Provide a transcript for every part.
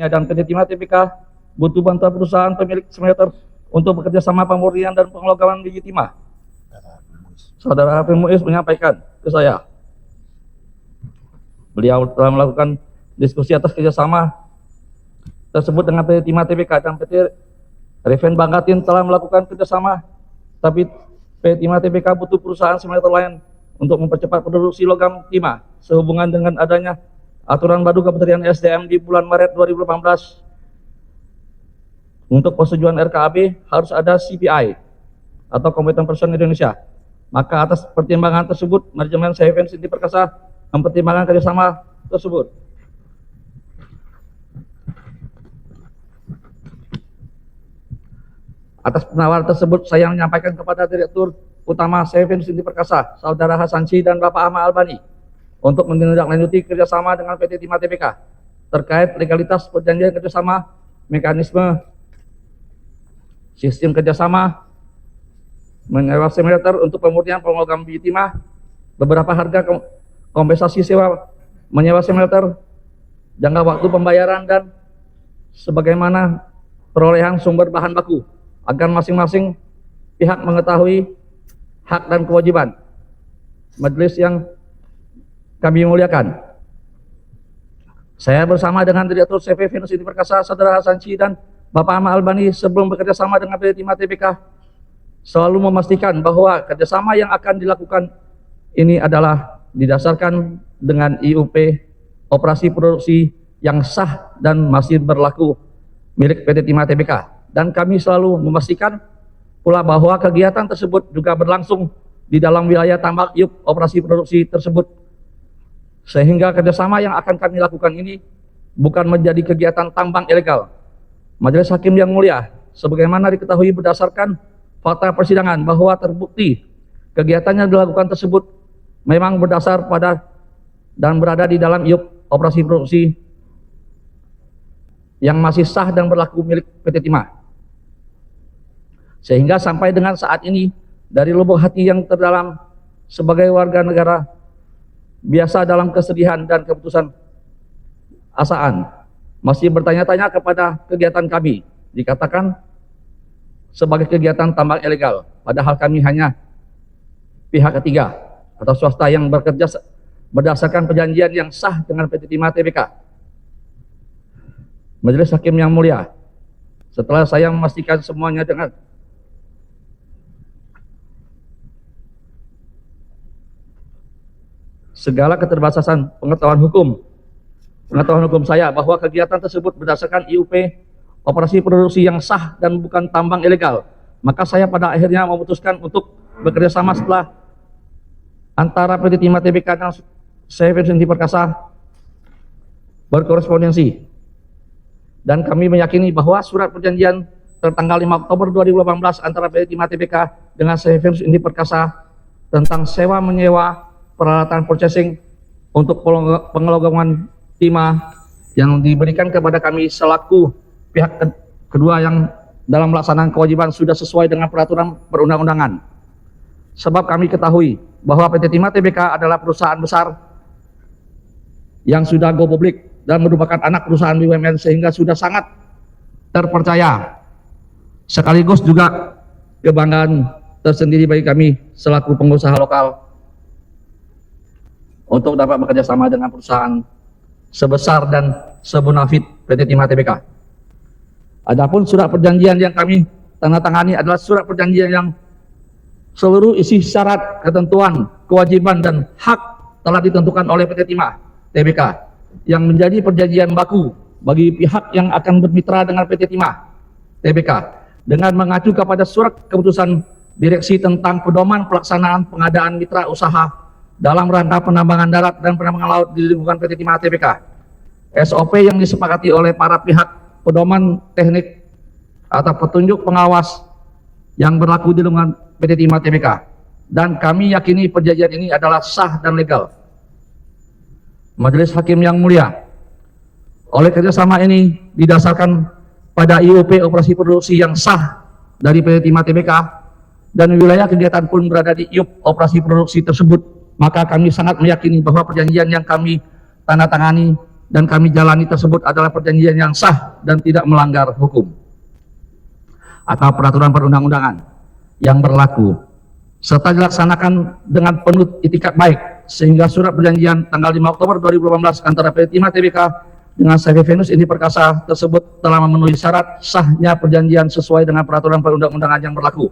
dan PT Timah Tbk butuh bantuan perusahaan pemilik smelter untuk bekerja sama pemurnian dan pengelolaan biji timah. Saudara Hafiz Muiz menyampaikan ke saya, beliau telah melakukan diskusi atas kerjasama tersebut dengan PT Timah Tbk dan PT Reven Bangkatin telah melakukan kerjasama, tapi PT Timah Tbk butuh perusahaan smelter lain untuk mempercepat produksi logam timah sehubungan dengan adanya aturan baru Kementerian SDM di bulan Maret 2018. Untuk persetujuan RKAB harus ada CPI atau Komitmen Person Indonesia. Maka atas pertimbangan tersebut, manajemen Seven City Perkasa mempertimbangkan kerjasama tersebut. Atas penawaran tersebut, saya menyampaikan kepada Direktur Utama Seven City Perkasa, Saudara Hasan Sy dan Bapak Ahmad Albani, untuk menindaklanjuti kerjasama dengan PT Timah Tbk terkait legalitas perjanjian kerjasama, mekanisme, sistem kerjasama, menyewa smelter untuk pemurnian pengelolaan biji timah, beberapa harga kompensasi sewa menyewa smelter, jangka waktu pembayaran, dan sebagaimana perolehan sumber bahan baku, agar masing-masing pihak mengetahui hak dan kewajiban. Majelis yang kami muliakan, saya bersama dengan Direktur CV City Perkasa, Saudara Hasan Sy dan Bapak Ahmad Albani, sebelum bekerja sama dengan PT Timah Tbk, selalu memastikan bahwa kerjasama yang akan dilakukan ini adalah didasarkan dengan IUP operasi produksi yang sah dan masih berlaku milik PT Timah Tbk. Dan kami selalu memastikan pula bahwa kegiatan tersebut juga berlangsung di dalam wilayah tambak IUP operasi produksi tersebut, sehingga kerjasama yang akan kami lakukan ini bukan menjadi kegiatan tambang ilegal. Majelis Hakim yang mulia, sebagaimana diketahui berdasarkan fakta persidangan bahwa terbukti kegiatan yang dilakukan tersebut memang berdasar pada dan berada di dalam IUP operasi produksi yang masih sah dan berlaku milik PT Timah. Sehingga sampai dengan saat ini, dari lubuk hati yang terdalam sebagai warga negara biasa dalam kesedihan dan keputusan asaan, masih bertanya-tanya kepada kegiatan kami, dikatakan sebagai kegiatan tambang ilegal, padahal kami hanya pihak ketiga atau swasta yang bekerja berdasarkan perjanjian yang sah dengan PT Timah Tbk. Majelis Hakim yang mulia, setelah saya memastikan semuanya dengan segala keterbatasan pengetahuan hukum saya bahwa kegiatan tersebut berdasarkan IUP operasi produksi yang sah dan bukan tambang ilegal, maka saya pada akhirnya memutuskan untuk bekerja sama setelah antara PT Timah Tbk dan Seven City Perkasa berkorespondensi, dan kami meyakini bahwa surat perjanjian tertanggal 5 Oktober 2018 antara PT Timah Tbk dengan Seven City Perkasa tentang sewa menyewa peralatan processing untuk pengelolaan timah yang diberikan kepada kami selaku pihak kedua yang dalam melaksanakan kewajiban sudah sesuai dengan peraturan perundang-undangan. Sebab kami ketahui bahwa PT Timah Tbk adalah perusahaan besar yang sudah go publik dan merupakan anak perusahaan BUMN, sehingga sudah sangat terpercaya, sekaligus juga kebanggaan tersendiri bagi kami selaku pengusaha lokal untuk dapat bekerja sama dengan perusahaan sebesar dan sebonafit PT Timah Tbk. Adapun surat perjanjian yang kami tandatangani adalah surat perjanjian yang seluruh isi syarat, ketentuan, kewajiban, dan hak telah ditentukan oleh PT Timah Tbk, yang menjadi perjanjian baku bagi pihak yang akan bermitra dengan PT Timah Tbk, dengan mengacu kepada surat keputusan direksi tentang pedoman pelaksanaan pengadaan mitra usaha dalam rangka penambangan darat dan penambangan laut di lingkungan PT Timah Tbk, SOP yang disepakati oleh para pihak, pedoman teknik atau petunjuk pengawas yang berlaku di lingkungan PT Timah Tbk, dan kami yakini perjanjian ini adalah sah dan legal. Majelis Hakim yang mulia, oleh kerjasama ini didasarkan pada IUP operasi produksi yang sah dari PT Timah Tbk dan wilayah kegiatan pun berada di IUP operasi produksi tersebut, maka kami sangat meyakini bahwa perjanjian yang kami tanda tangani dan kami jalani tersebut adalah perjanjian yang sah dan tidak melanggar hukum atau peraturan perundang-undangan yang berlaku, serta dilaksanakan dengan penuh itikat baik, sehingga surat perjanjian tanggal 5 Oktober 2018 antara PT Timah Tbk dengan CV Venus Indi Perkasa tersebut telah memenuhi syarat sahnya perjanjian sesuai dengan peraturan perundang-undangan yang berlaku.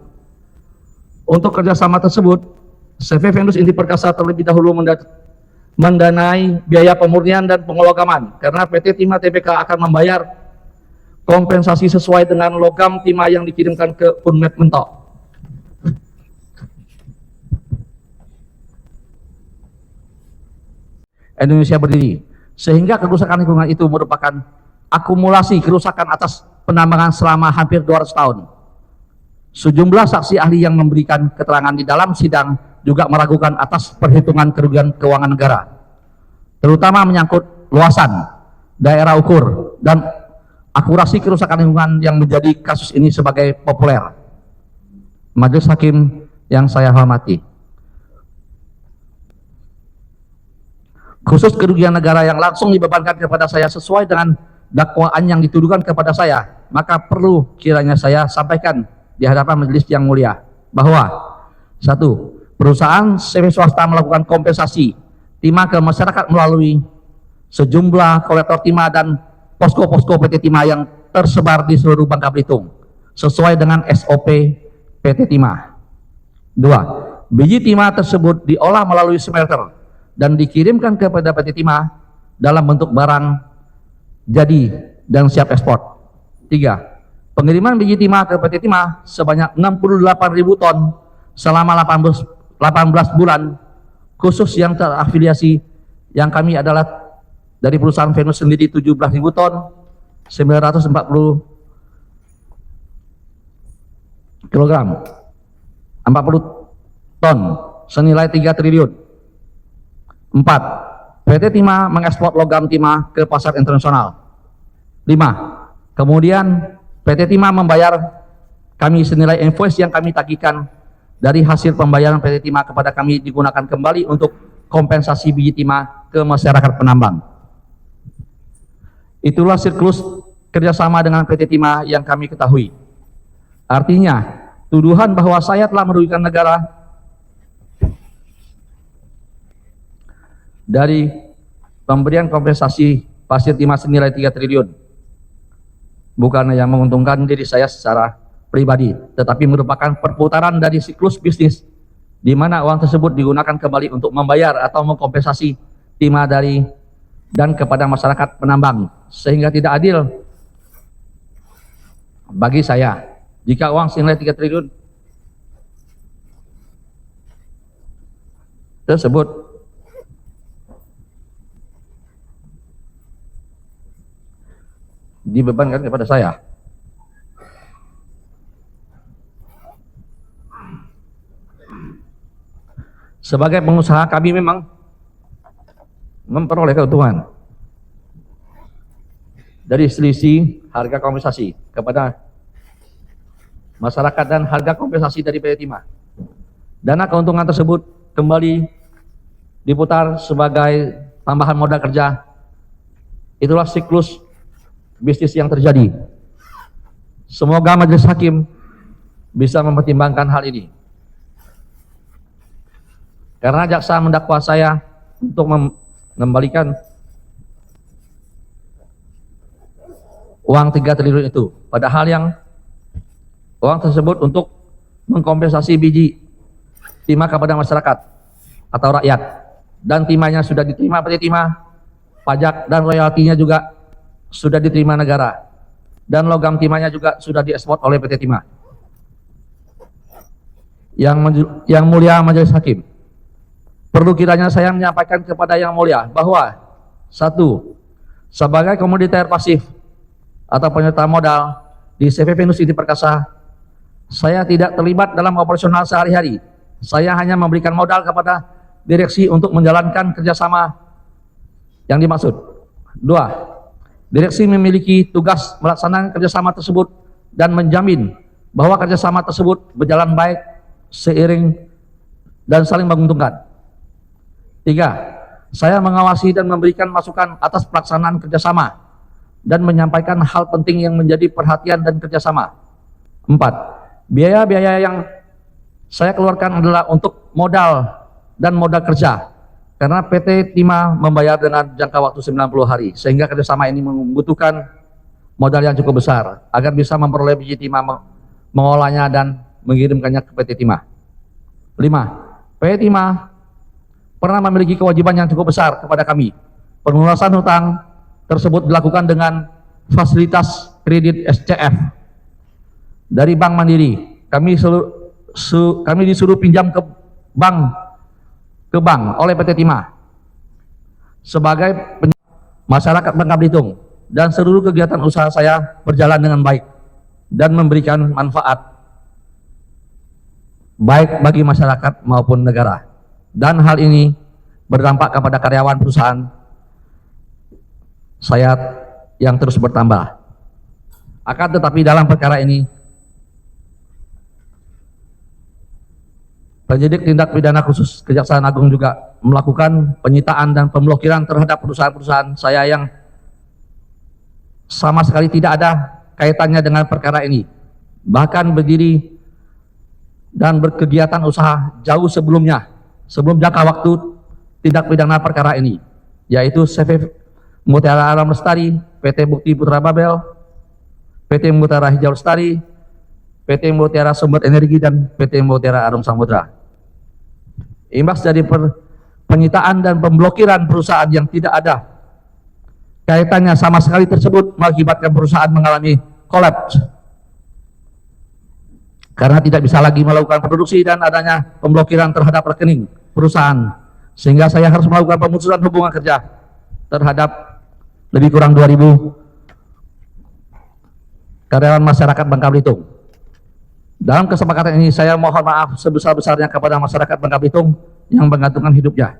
Untuk kerjasama tersebut, CV Venus Indi Perkasa terlebih dahulu mendanai biaya pemurnian dan pengologaman, karena PT Timah Tbk akan membayar kompensasi sesuai dengan logam timah yang dikirimkan ke Unmet Mentok. Indonesia berdiri, sehingga kerusakan lingkungan itu merupakan akumulasi kerusakan atas penambangan selama hampir 200 tahun. Sejumlah saksi ahli yang memberikan keterangan di dalam sidang juga meragukan atas perhitungan kerugian keuangan negara, terutama menyangkut luasan, daerah ukur, dan akurasi kerusakan lingkungan yang menjadi kasus ini sebagai populer. Majelis Hakim yang saya hormati, khusus kerugian negara yang langsung dibebankan kepada saya sesuai dengan dakwaan yang dituduhkan kepada saya, maka perlu kiranya saya sampaikan di hadapan majelis yang mulia bahwa 1. Perusahaan CV swasta melakukan kompensasi timah ke masyarakat melalui sejumlah kolektor timah dan posko-posko PT Timah yang tersebar di seluruh Bangka Belitung sesuai dengan SOP PT Timah. 2. Biji timah tersebut diolah melalui smelter dan dikirimkan kepada PT Timah dalam bentuk barang jadi dan siap ekspor. 3. Pengiriman biji timah ke PT Timah sebanyak 68.000 ton selama 18 bulan, khusus yang terafiliasi yang kami adalah dari perusahaan Venus sendiri 17.000 ton 940 kg 40 ton senilai 3 triliun. 4. PT Timah mengekspor logam timah ke pasar internasional. 5. Kemudian PT Timah membayar kami senilai invoice yang kami tagihkan dari hasil pembayaran PT Timah kepada kami digunakan kembali untuk kompensasi biji timah ke masyarakat penambang. Itulah siklus kerjasama dengan PT Timah yang kami ketahui. Artinya, tuduhan bahwa saya telah merugikan negara dari pemberian kompensasi pasir timah senilai 3 triliun bukan yang menguntungkan diri saya secara pribadi, tetapi merupakan perputaran dari siklus bisnis di mana uang tersebut digunakan kembali untuk membayar atau mengkompensasi timah dari dan kepada masyarakat penambang, sehingga tidak adil bagi saya jika uang senilai 3 triliun tersebut dibebankan kepada saya. Sebagai pengusaha kami memang memperoleh keuntungan dari selisih harga kompensasi kepada masyarakat dan harga kompensasi dari PT Timah. Dana keuntungan tersebut kembali diputar sebagai tambahan modal kerja. Itulah siklus bisnis yang terjadi. Semoga majelis hakim bisa mempertimbangkan hal ini. Karena jaksa mendakwa saya untuk mengembalikan uang 3 triliun itu, padahal yang uang tersebut untuk mengkompensasi biji timah kepada masyarakat atau rakyat, dan timahnya sudah diterima PT Timah, pajak dan royaltinya juga sudah diterima negara, dan logam timahnya juga sudah diekspor oleh PT Timah. Yang mulia majelis hakim, perlu kiranya saya menyampaikan kepada yang mulia bahwa 1. Sebagai komoditer pasif atau penyerta modal di CV Venus Indi Perkasa, saya tidak terlibat dalam operasional sehari-hari. Saya hanya memberikan modal kepada direksi untuk menjalankan kerjasama yang dimaksud. 2. Direksi memiliki tugas melaksanakan kerjasama tersebut dan menjamin bahwa kerjasama tersebut berjalan baik, seiring, dan saling menguntungkan. 3. saya mengawasi dan memberikan masukan atas pelaksanaan kerjasama dan menyampaikan hal penting yang menjadi perhatian dan kerjasama. 4. Biaya-biaya yang saya keluarkan adalah untuk modal dan modal kerja, karena PT Timah membayar dengan jangka waktu 90 hari, sehingga kerjasama ini membutuhkan modal yang cukup besar agar bisa memperoleh biji timah, mengolahnya dan mengirimkannya ke PT Timah. 5. PT Timah pernah memiliki kewajiban yang cukup besar kepada kami. Pelunasan hutang tersebut dilakukan dengan fasilitas kredit SCF dari Bank Mandiri. Kami disuruh pinjam ke bank oleh PT Timah sebagai masyarakat Bangka Belitung, dan seluruh kegiatan usaha saya berjalan dengan baik dan memberikan manfaat baik bagi masyarakat maupun negara, dan hal ini berdampak kepada karyawan perusahaan saya yang terus bertambah. Akan tetapi dalam perkara ini penyidik tindak pidana khusus Kejaksaan Agung juga melakukan penyitaan dan pemblokiran terhadap perusahaan-perusahaan saya yang sama sekali tidak ada kaitannya dengan perkara ini, bahkan berdiri dan berkegiatan usaha jauh sebelum jangka waktu tindak pidana perkara ini, yaitu CV Mutiara Alam Lestari, PT Bukti Putra Babel, PT Mutiara Hijau Lestari, PT Mutiara Sumber Energi, dan PT Mutiara Arum Samudra. Imbas dari penyitaan dan pemblokiran perusahaan yang tidak ada kaitannya sama sekali tersebut mengakibatkan perusahaan mengalami kolaps karena tidak bisa lagi melakukan produksi dan adanya pemblokiran terhadap rekening perusahaan, sehingga saya harus melakukan pemutusan hubungan kerja terhadap lebih kurang 2.000 karyawan masyarakat Bangka Belitung. Dalam kesepakatan ini saya mohon maaf sebesar-besarnya kepada masyarakat Bangka Belitung yang menggantungkan hidupnya.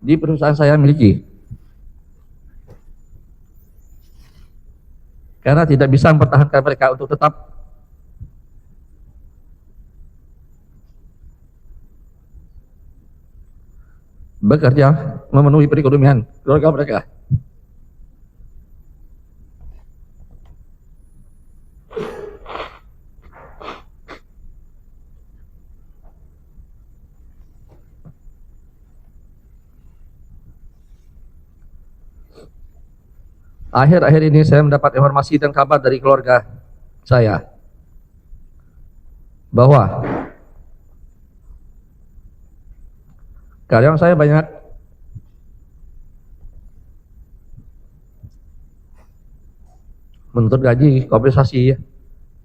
Di perusahaan saya miliki, karena tidak bisa mempertahankan mereka untuk tetap bekerja memenuhi perekonomian keluarga mereka. Akhir-akhir ini saya mendapat informasi dan kabar dari keluarga saya bahwa karyawan saya banyak menuntut gaji kompensasi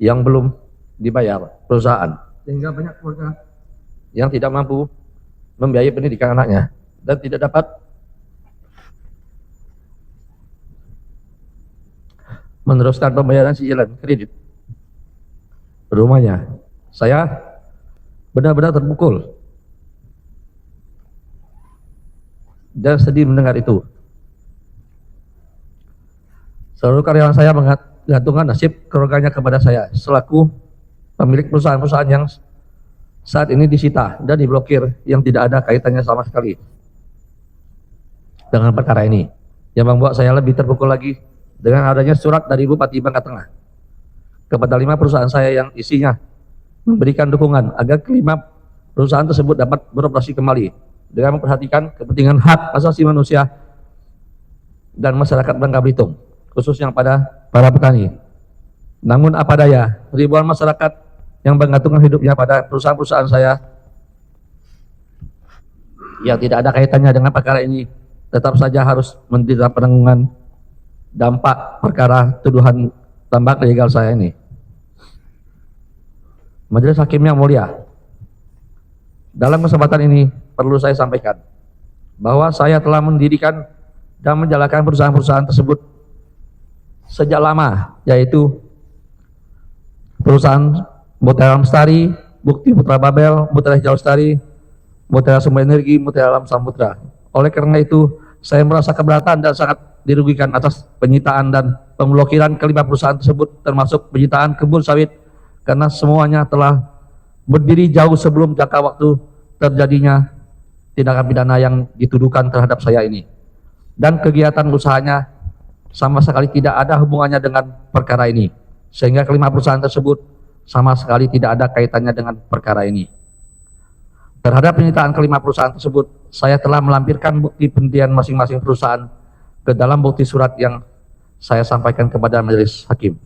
yang belum dibayar perusahaan, sehingga banyak keluarga yang tidak mampu membiayai pendidikan anaknya dan tidak dapat meneruskan pembayaran cicilan kredit rumahnya. Saya benar-benar terpukul dan sedih mendengar itu. Seluruh karyawan saya menggantungkan nasib keluarganya kepada saya selaku pemilik perusahaan-perusahaan yang saat ini disita dan diblokir yang tidak ada kaitannya sama sekali dengan perkara ini, yang membuat saya lebih terpukul lagi dengan adanya surat dari Bupati Bangka Tengah kepada 5 perusahaan saya yang isinya memberikan dukungan agar kelima perusahaan tersebut dapat beroperasi kembali dengan memperhatikan kepentingan hak asasi manusia dan masyarakat Bangka Belitung, khususnya pada para petani. Namun apa daya, ribuan masyarakat yang menggantungkan hidupnya pada perusahaan-perusahaan saya yang tidak ada kaitannya dengan perkara ini tetap saja harus menderita penanggungan dampak perkara tuduhan tambak ilegal saya ini. Majelis Hakim yang mulia, dalam kesempatan ini perlu saya sampaikan bahwa saya telah mendirikan dan menjalankan perusahaan-perusahaan tersebut sejak lama, yaitu perusahaan Mutiara Alam Lestari, Bukti Putra Babel, Mutiara Hijau Lestari, Mutiara Sumber Energi, Mutiara Alam Samudra. Oleh karena itu saya merasa keberatan dan sangat dirugikan atas penyitaan dan pemblokiran kelima perusahaan tersebut, termasuk penyitaan kebun sawit, karena semuanya telah berdiri jauh sebelum jangka waktu terjadinya tindakan pidana yang dituduhkan terhadap saya ini. Dan kegiatan usahanya sama sekali tidak ada hubungannya dengan perkara ini. Sehingga kelima perusahaan tersebut sama sekali tidak ada kaitannya dengan perkara ini. Terhadap penyitaan kelima perusahaan tersebut, saya telah melampirkan bukti penelitian masing-masing perusahaan ke dalam bukti surat yang saya sampaikan kepada majelis hakim.